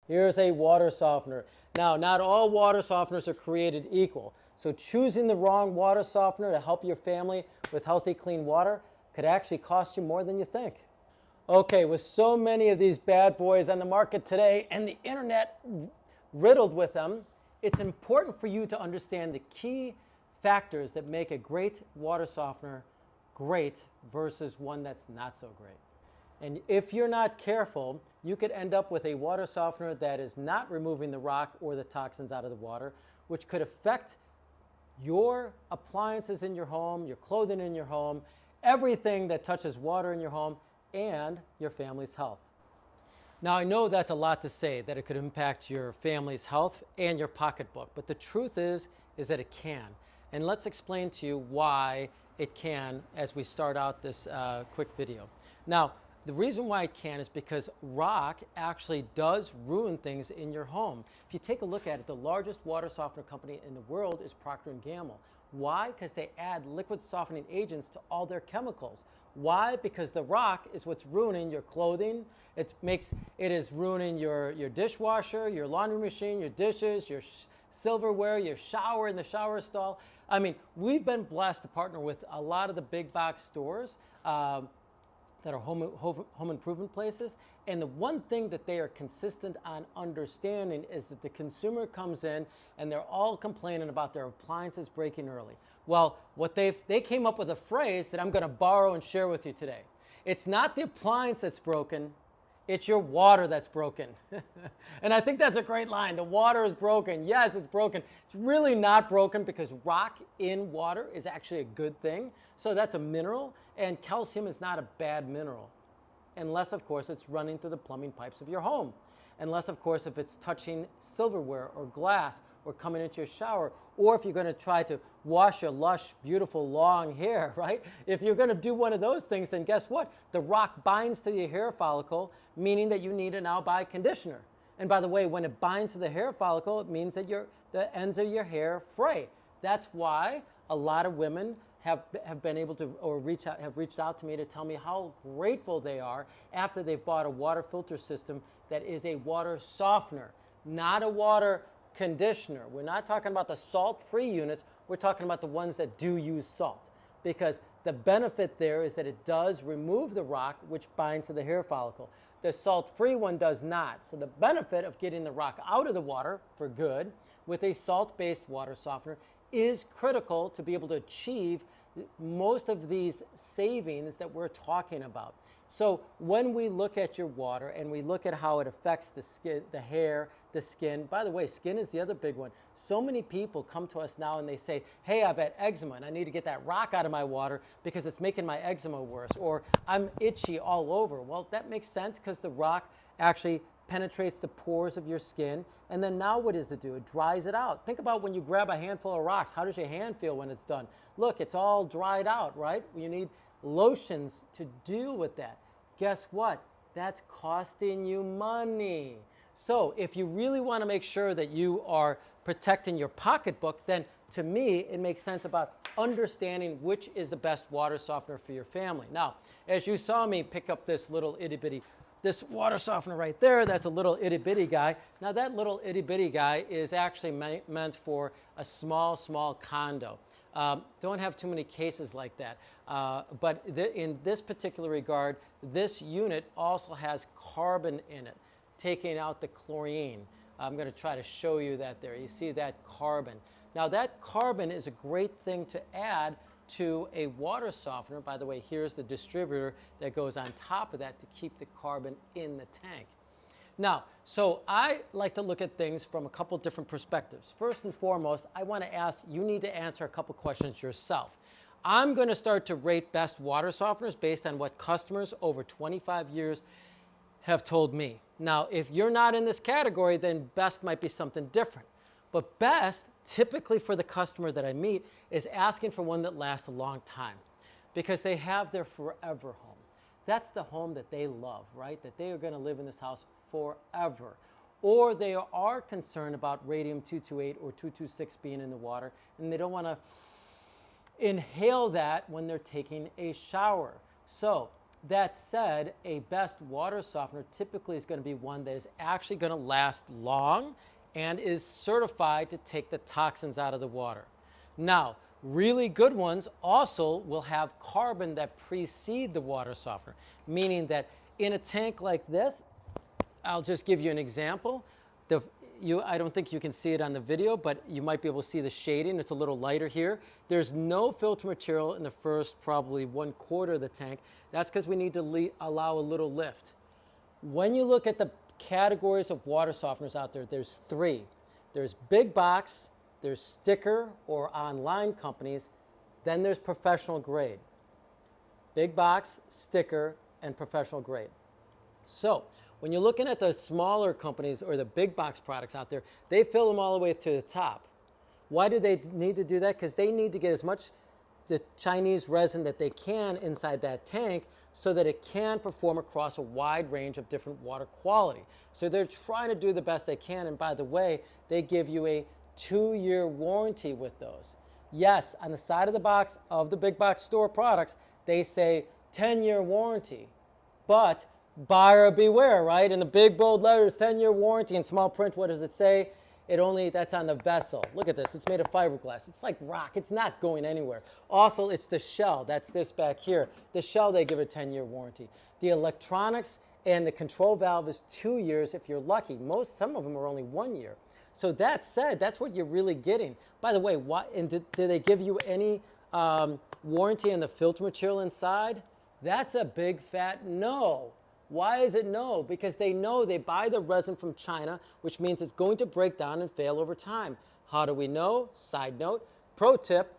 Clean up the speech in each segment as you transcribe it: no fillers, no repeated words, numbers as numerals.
Here's a water softener. Now, not all water softeners are created equal. So choosing the wrong water softener to help your family with healthy, clean water could actually cost you more than you think. Okay, with so many of these bad boys on the market today and the internet riddled with them, it's important for you to understand the key factors that make a great water softener great versus one that's not so great. And if you're not careful, you could end up with a water softener that is not removing the rock or the toxins out of the water, which could affect your appliances in your home, your clothing in your home, everything that touches water in your home, and your family's health. Now, I know that's a lot to say, that it could impact your family's health and your pocketbook, but the truth is that it can. And let's explain to you why it can as we start out this quick video. Now, the reason why it can is because rock actually does ruin things in your home. If you take a look at it, the largest water softener company in the world is Procter & Gamble. Why? Because they add liquid softening agents to all their chemicals. Why? Because the rock is what's ruining your clothing. It is ruining your dishwasher, your laundry machine, your dishes, your silverware, your shower in the shower stall. I mean, we've been blessed to partner with a lot of the big box stores that are home improvement places. And the one thing that they are consistent on understanding is that the consumer comes in and they're all complaining about their appliances breaking early. Well, they came up with a phrase that I'm going to borrow and share with you today. It's not the appliance that's broken, it's your water that's broken. And I think that's a great line. The water is broken. Yes, it's broken. It's really not broken because rock in water is actually a good thing. So that's a mineral, and calcium is not a bad mineral. Unless, of course, it's running through the plumbing pipes of your home. Unless, of course, if it's touching silverware or glass or coming into your shower, or if you're going to try to wash your lush, beautiful, long hair, right? If you're going to do one of those things, then guess what? The rock binds to your hair follicle, meaning that you need to now buy conditioner. And by the way, when it binds to the hair follicle, it means that the ends of your hair fray. That's why a lot of women have been able to, or have reached out to me to tell me how grateful they are after they've bought a water filter system that is a water softener, not a water conditioner. We're not talking about the salt-free units. We're talking about the ones that do use salt, because the benefit there is that it does remove the rock, which binds to the hair follicle. The salt-free one does not. So the benefit of getting the rock out of the water for good with a salt-based water softener is critical to be able to achieve most of these savings that we're talking about. So when we look at your water and we look at how it affects the skin, the hair, the skin, by the way, skin is the other big one. So many people come to us now and they say, hey, I've had eczema and I need to get that rock out of my water because it's making my eczema worse, or I'm itchy all over. Well, that makes sense because the rock actually penetrates the pores of your skin, and then now what does it do? It dries it out. Think about when you grab a handful of rocks. How does your hand feel when it's done? Look, it's all dried out, right? You need lotions to deal with that. Guess what? That's costing you money. So if you really want to make sure that you are protecting your pocketbook, then to me, it makes sense about understanding which is the best water softener for your family. Now, as you saw me pick up this little itty bitty, this water softener right there, that's a little itty bitty guy. Now that little itty bitty guy is actually meant for a small condo. Don't have too many cases like that. But in this particular regard, this unit also has carbon in it, taking out the chlorine. I'm going to try to show you that there. You see that carbon. Now that carbon is a great thing to add to a water softener. By the way, here's the distributor that goes on top of that to keep the carbon in the tank. Now, so I like to look at things from a couple different perspectives. First and foremost, I want to ask, you need to answer a couple questions yourself. I'm going to start to rate best water softeners based on what customers over 25 years have told me. Now, if you're not in this category, then best might be something different. But best, typically for the customer that I meet, is asking for one that lasts a long time because they have their forever home. That's the home that they love, right? That they are going to live in this house forever. Or they are concerned about radium-228 or 226 being in the water, and they don't want to inhale that when they're taking a shower. So That said, a best water softener typically is going to be one that is actually going to last long and is certified to take the toxins out of the water. Now, really good ones also will have carbon that precede the water softener, meaning that in a tank like this, I'll just give you an example. I don't think you can see it on the video, but you might be able to see the shading. It's a little lighter here. There's no filter material in the first probably 1/4 of the tank. That's because we need to allow a little lift. When you look at the categories of water softeners out there, there's 3. There's big box, there's sticker or online companies, then there's professional grade. Big box, sticker, and professional grade. So when you're looking at the smaller companies or the big box products out there, they fill them all the way to the top. Why do they need to do that? Because they need to get as much the Chinese resin that they can inside that tank so that it can perform across a wide range of different water quality. So they're trying to do the best they can. And by the way, they give you a 2-year warranty with those. Yes, on the side of the box of the big box store products, they say 10-year warranty, but buyer beware, right? In the big bold letters, 10-year warranty. In small print, what does it say? That's on the vessel. Look at this, it's made of fiberglass. It's like rock, it's not going anywhere. Also, it's the shell, that's this back here. The shell, they give a 10-year warranty. The electronics and the control valve is 2 years if you're lucky. Some of them are only 1 year. So that said, that's what you're really getting. By the way, did they give you any warranty on the filter material inside? That's a big fat no. Why is it no? Because they know they buy the resin from China, which means it's going to break down and fail over time. How do we know? Side note, pro tip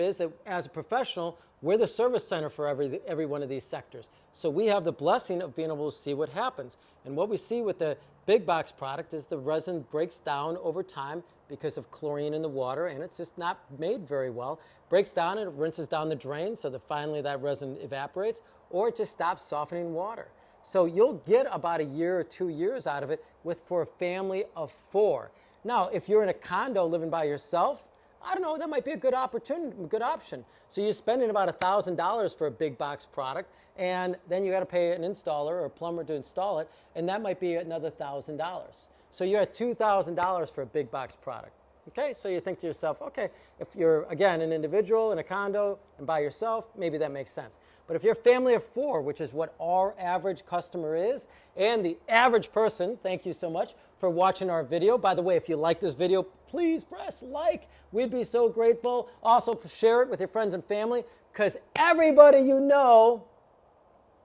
is that as a professional, we're the service center for every one of these sectors. So we have the blessing of being able to see what happens. And what we see with the big box product is the resin breaks down over time because of chlorine in the water, and it's just not made very well. Breaks down and it rinses down the drain so that finally that resin evaporates, or it just stops softening water. So you'll get about 1 year or 2 years out of it for a family of 4. Now, if you're in a condo living by yourself, I don't know, that might be a good option. So you're spending about $1,000 for a big box product, and then you got to pay an installer or a plumber to install it, and that might be another $1,000. So you're at $2,000 for a big box product. Okay, so you think to yourself, okay, if you're, again, an individual in a condo and by yourself, maybe that makes sense. But if you're a family of 4, which is what our average customer is, and the average person, thank you so much for watching our video. By the way, if you like this video, please press like. We'd be so grateful. Also, share it with your friends and family, because everybody you know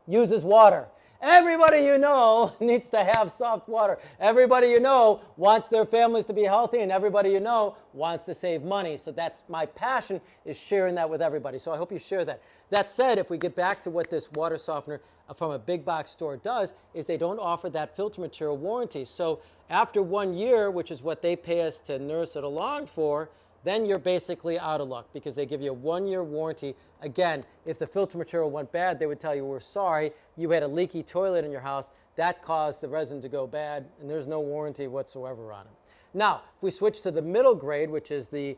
uses water. Everybody you know needs to have soft water. Everybody you know wants their families to be healthy, and everybody you know wants to save money. So that's my passion, is sharing that with everybody. So I hope you share that. That said, if we get back to what this water softener from a big box store does, is they don't offer that filter material warranty. So after 1 year, which is what they pay us to nurse it along for, then you're basically out of luck, because they give you a 1-year warranty. Again, if the filter material went bad, they would tell you, we're sorry, you had a leaky toilet in your house, that caused the resin to go bad, and there's no warranty whatsoever on it. Now, if we switch to the middle grade, which is the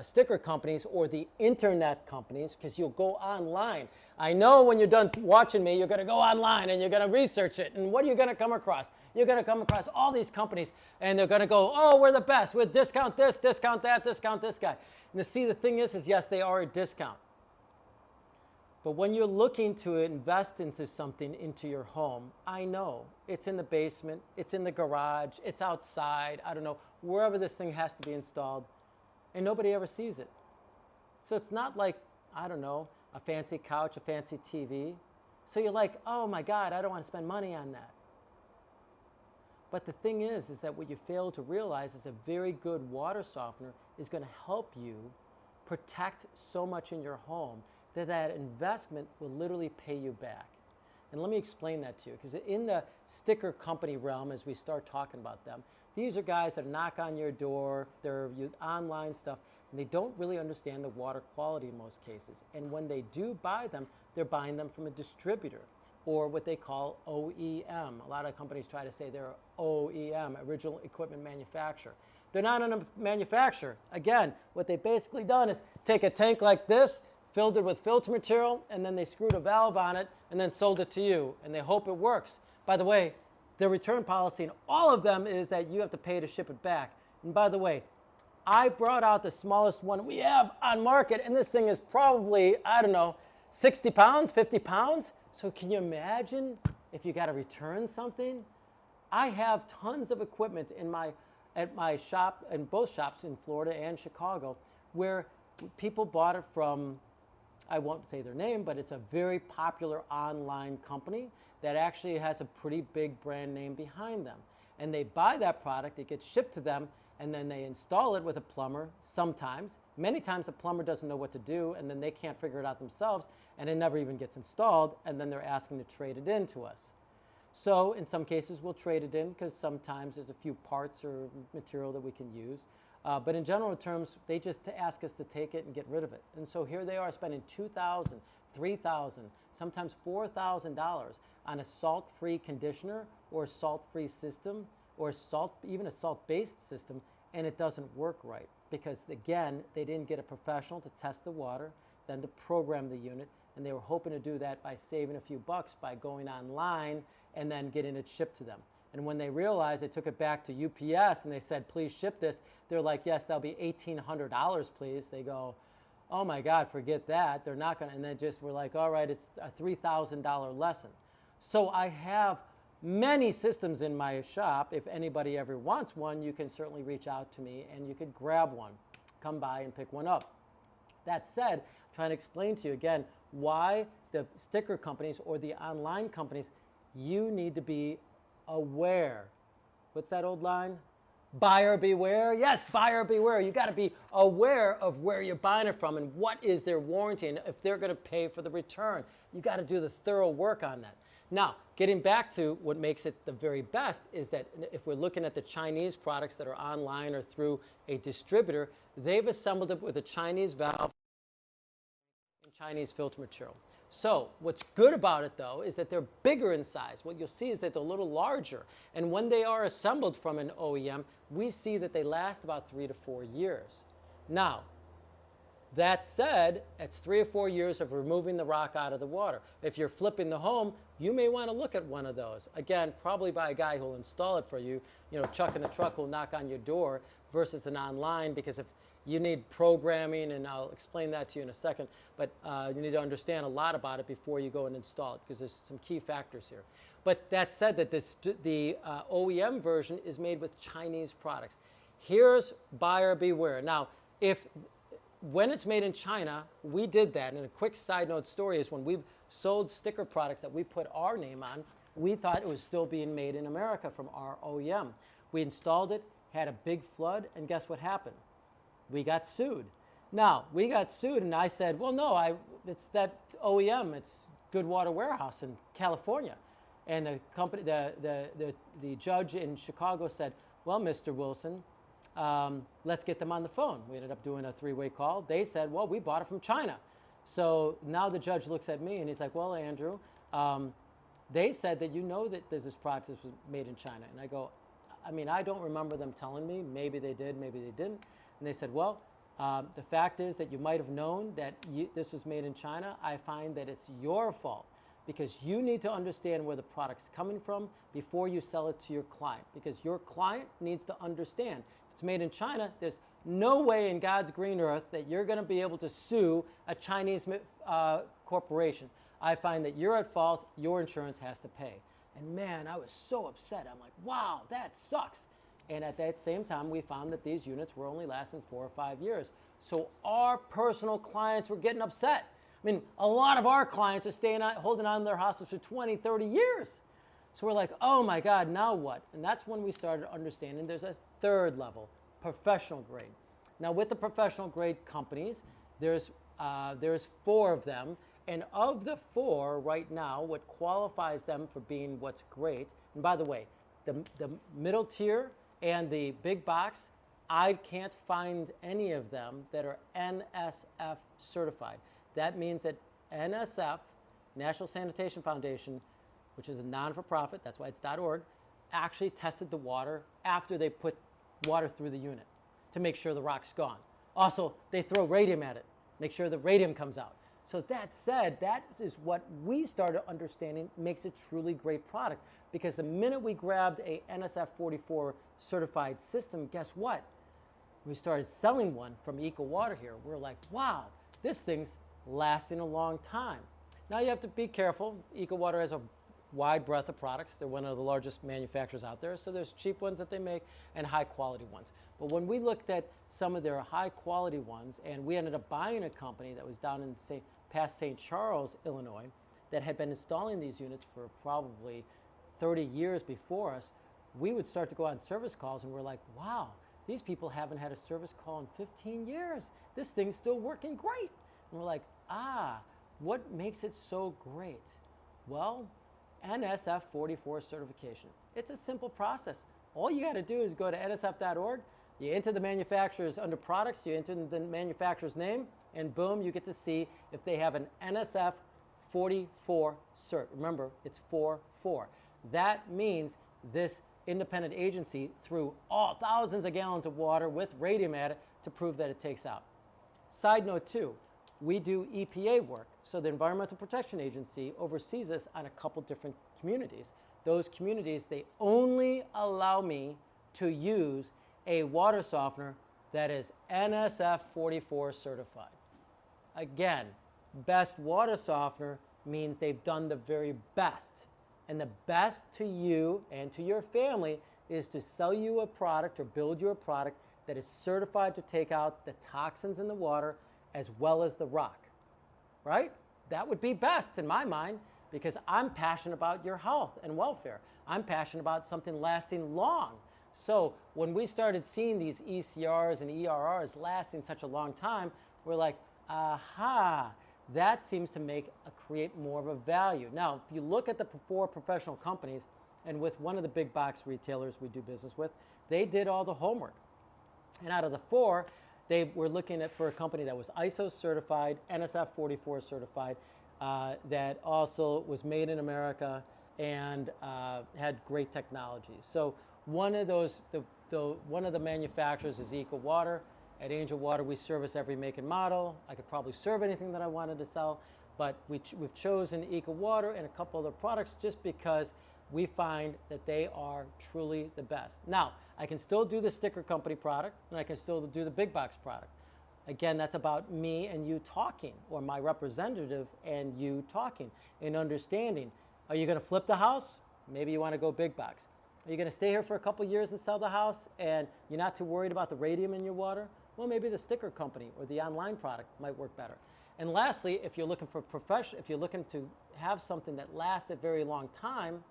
sticker companies or the internet companies, because you'll go online. I know when you're done watching me, you're going to go online and you're going to research it. And what are you going to come across? You're going to come across all these companies, and they're going to go, oh, we're the best. We'll discount this, discount that, discount this guy. And the thing is yes, they are a discount. But when you're looking to invest into something into your home, I know it's in the basement, it's in the garage, it's outside, I don't know, wherever this thing has to be installed, and nobody ever sees it. So it's not like, I don't know, a fancy couch, a fancy TV. So you're like, oh my God, I don't want to spend money on that. But the thing is that what you fail to realize is a very good water softener is going to help you protect so much in your home that investment will literally pay you back. And let me explain that to you, because in the sticker company realm, as we start talking about them, these are guys that knock on your door, they're online stuff, and they don't really understand the water quality in most cases. And when they do buy them, they're buying them from a distributor, or what they call OEM. A lot of companies try to say they're OEM, original equipment manufacturer. They're not a manufacturer. Again, what they've basically done is take a tank like this, filled it with filter material, and then they screwed a valve on it and then sold it to you, and they hope it works. By the way, the return policy in all of them is that you have to pay to ship it back. And by the way, I brought out the smallest one we have on market, and this thing is probably, I don't know, 60 pounds, 50 pounds. So can you imagine if you got to return something? I have tons of equipment at my shop, in both shops in Florida and Chicago, where people bought it from, I won't say their name, but it's a very popular online company that actually has a pretty big brand name behind them. And they buy that product, it gets shipped to them, and then they install it with a plumber sometimes. Many times the plumber doesn't know what to do, and then they can't figure it out themselves, and it never even gets installed, and then they're asking to trade it in to us. So in some cases we'll trade it in because sometimes there's a few parts or material that we can use. But in general terms, they just ask us to take it and get rid of it. And so here they are spending $2,000, $3,000, sometimes $4,000 on a salt-free conditioner or a salt-free system or even a salt-based system, and it doesn't work right because, again, they didn't get a professional to test the water, then to program the unit, and they were hoping to do that by saving a few bucks by going online and then getting it shipped to them. And when they realized, they took it back to UPS and they said, please ship this. They're like, yes, that'll be $1,800, please. They go, oh my God, forget that. They're not gonna, and then just we're like, all right, it's a $3,000 lesson. So I have many systems in my shop. If anybody ever wants one, you can certainly reach out to me and you could grab one. Come by and pick one up. That said, I'm trying to explain to you again why the sticker companies or the online companies, you need to be aware. What's that old line? Buyer beware. Yes, buyer beware. You got to be aware of where you're buying it from and what is their warranty and if they're going to pay for the return. You got to do the thorough work on that. Now, getting back to what makes it the very best is that if we're looking at the Chinese products that are online or through a distributor, they've assembled it with a Chinese valve and Chinese filter material. So what's good about it, though, is that they're bigger in size. What you'll see is that they're a little larger. And when they are assembled from an OEM, we see that they last about 3 to 4 years. Now, that said, it's 3 or 4 years of removing the rock out of the water. If you're flipping the home, you may want to look at one of those. Again, probably by a guy who'll install it for you. You know, Chuck in the truck will knock on your door versus an online, because if you need programming, and I'll explain that to you in a second, but you need to understand a lot about it before you go and install it, because there's some key factors here. But that said, that the OEM version is made with Chinese products. Here's buyer beware. Now, when it's made in China, we did that. And a quick side note story is when we sold sticker products that we put our name on, we thought it was still being made in America from our OEM. We installed it, had a big flood, and guess what happened? We got sued. Now, we got sued, and I said, well, no, it's that OEM. It's Goodwater Warehouse in California. And the company, the judge in Chicago said, well, Mr. Wilson, let's get them on the phone. We ended up doing a 3-way call. They said, well, we bought it from China. So now the judge looks at me and he's like, well, Andrew, they said that you know that there's this product that was made in China. And I go, I mean, I don't remember them telling me. Maybe they did, maybe they didn't. And they said, well, the fact is that you might have known that this was made in China. I find that it's your fault, because you need to understand where the product's coming from before you sell it to your client, because your client needs to understand. If it's made in China, there's no way in God's green earth that you're going to be able to sue a Chinese corporation. I find that you're at fault, your insurance has to pay. And man, I was so upset. I'm like, wow, that sucks. And at that same time, we found that these units were only lasting 4 or 5 years. So our personal clients were getting upset. I mean, a lot of our clients are holding on to their houses for 20, 30 years. So we're like, oh my God, now what? And that's when we started understanding there's a third level, professional grade. Now with the professional grade companies, there's 4 of them. And of the 4 right now, what qualifies them for being what's great, and by the way, the middle tier and the big box, I can't find any of them that are NSF certified. That means that NSF, National Sanitation Foundation, which is a non-for-profit, that's why it's .org, actually tested the water after they put water through the unit to make sure the rock's gone. Also, they throw radium at it, make sure the radium comes out. So that said, that is what we started understanding makes a truly great product, because the minute we grabbed a NSF44 certified system, guess what? We started selling one from EcoWater here. We're like, wow, this thing's lasting a long time. Now you have to be careful. EcoWater has a wide breadth of products. They're one of the largest manufacturers out there. So there's cheap ones that they make and high quality ones. But when we looked at some of their high quality ones, and we ended up buying a company that was down in past St. Charles, Illinois, that had been installing these units for probably 30 years before us, we would start to go on service calls and we're like, wow, these people haven't had a service call in 15 years. This thing's still working great. And we're like, what makes it so great? Well, NSF44 certification. It's a simple process. All you got to do is go to nsf.org, you enter the manufacturers under products, you enter the manufacturer's name, and boom, you get to see if they have an NSF44 cert. Remember, it's 4-4. That means this independent agency threw thousands of gallons of water with radium at it to prove that it takes out. Side note too, we do EPA work. So the Environmental Protection Agency oversees us on a couple different communities. Those communities, they only allow me to use a water softener that is NSF44 certified. Again, best water softener means they've done the very best. And the best to you and to your family is to sell you a product or build you a product that is certified to take out the toxins in the water as well as the rock, right? That would be best in my mind, because I'm passionate about your health and welfare. I'm passionate about something lasting long. So when we started seeing these ECRs and ERRs lasting such a long time, we're like, aha, that seems to create more of a value. Now, if you look at the 4 professional companies, and with one of the big box retailers we do business with, they did all the homework. And out of the 4, they were looking for a company that was ISO certified, NSF44 certified, that also was made in America and had great technology. So one of those, one of the manufacturers is EcoWater. At Angel Water, we service every make and model. I could probably serve anything that I wanted to sell, but we've chosen EcoWater and a couple other products just because we find that they are truly the best. Now, I can still do the sticker company product, and I can still do the big box product. Again, that's about me and you talking, or my representative and you talking and understanding. Are you going to flip the house? Maybe you want to go big box. Are you going to stay here for a couple years and sell the house and you're not too worried about the radium in your water? Well, maybe the sticker company or the online product might work better. And lastly, if you're looking for if you're looking to have something that lasts a very long time,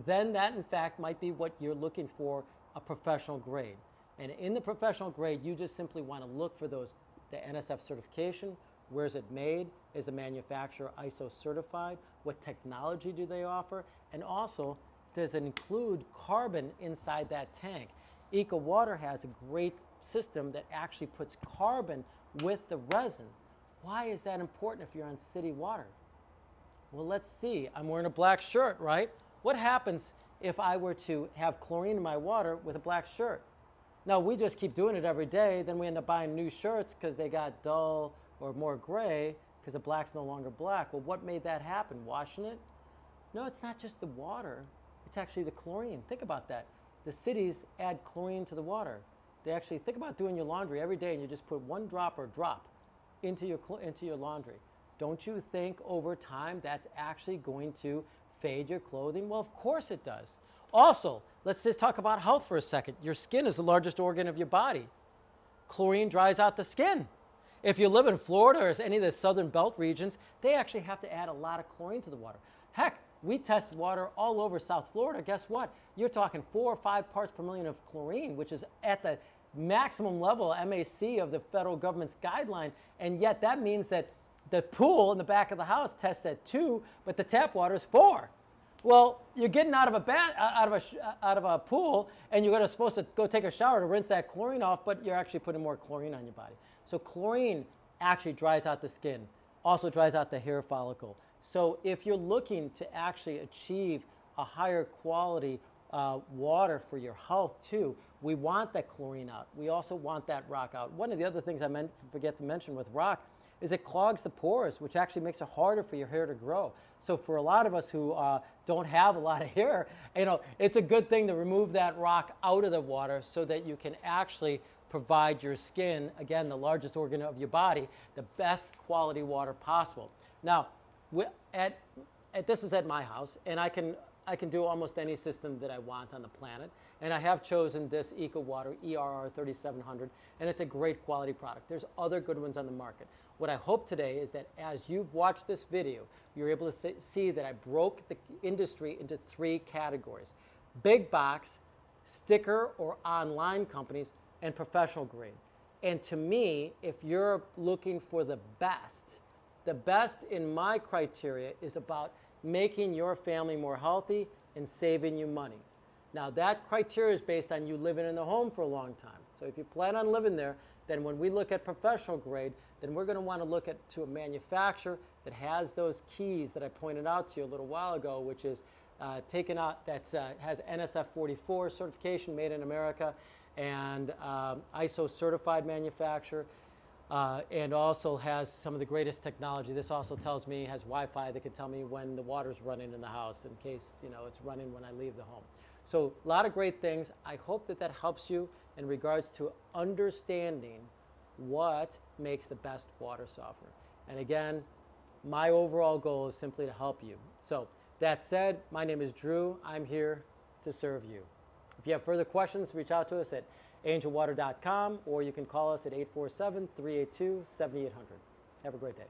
then that in fact might be what you're looking for, a professional grade. And in the professional grade, you just simply want to look for those, the NSF certification. Where is it made? Is the manufacturer ISO certified? What technology do they offer? And also, does it include carbon inside that tank? EcoWater has a great system that actually puts carbon with the resin. Why is that important if you're on city water? Well, let's see. I'm wearing a black shirt, right? What happens if I were to have chlorine in my water with a black shirt? Now, we just keep doing it every day, then we end up buying new shirts because they got dull or more gray because the black's no longer black. Well, what made that happen? Washing it? No, it's not just the water. It's actually the chlorine. Think about that. The cities add chlorine to the water. They actually, think about doing your laundry every day and you just put one drop or drop into your laundry. Don't you think over time that's actually going to fade your clothing? Well, of course it does. Also, let's just talk about health for a second. Your skin is the largest organ of your body. Chlorine dries out the skin. If you live in Florida or any of the southern belt regions, they actually have to add a lot of chlorine to the water. Heck, we test water all over South Florida. Guess what? You're talking 4 or 5 parts per million of chlorine, which is at the maximum level MAC of the federal government's guideline. And yet that means that the pool in the back of the house tests at 2, but the tap water is 4. Well, you're getting out of a pool, and you're supposed to go take a shower to rinse that chlorine off, but you're actually putting more chlorine on your body. So chlorine actually dries out the skin, also dries out the hair follicle. So if you're looking to actually achieve a higher quality water for your health too, we want that chlorine out. We also want that rock out. One of the other things I forget to mention with rock, is it clogs the pores, which actually makes it harder for your hair to grow. So for a lot of us who don't have a lot of hair, it's a good thing to remove that rock out of the water so that you can actually provide your skin, again, the largest organ of your body, the best quality water possible. Now, this is at my house, and I can do almost any system that I want on the planet. And I have chosen this EcoWater ERR 3700, and it's a great quality product. There's other good ones on the market. What I hope today is that as you've watched this video, you're able to see that I broke the industry into 3 categories: big box, sticker or online companies, and professional grade. And to me, if you're looking for the best in my criteria is about making your family more healthy and saving you money. Now that criteria is based on you living in the home for a long time. So if you plan on living there, then when we look at professional grade, then we're going to want to look to a manufacturer that has those keys that I pointed out to you a little while ago, which is has NSF44 certification, made in America, and ISO certified manufacturer. And also has some of the greatest technology. This also tells me, has Wi-Fi that can tell me when the water's running in the house in case it's running when I leave the home. So a lot of great things. I hope that helps you in regards to understanding what makes the best water softener. And again, my overall goal is simply to help you. So that said, my name is Drew. I'm here to serve you. If you have further questions, reach out to us at angelwater.com, or you can call us at 847-382-7800. Have a great day.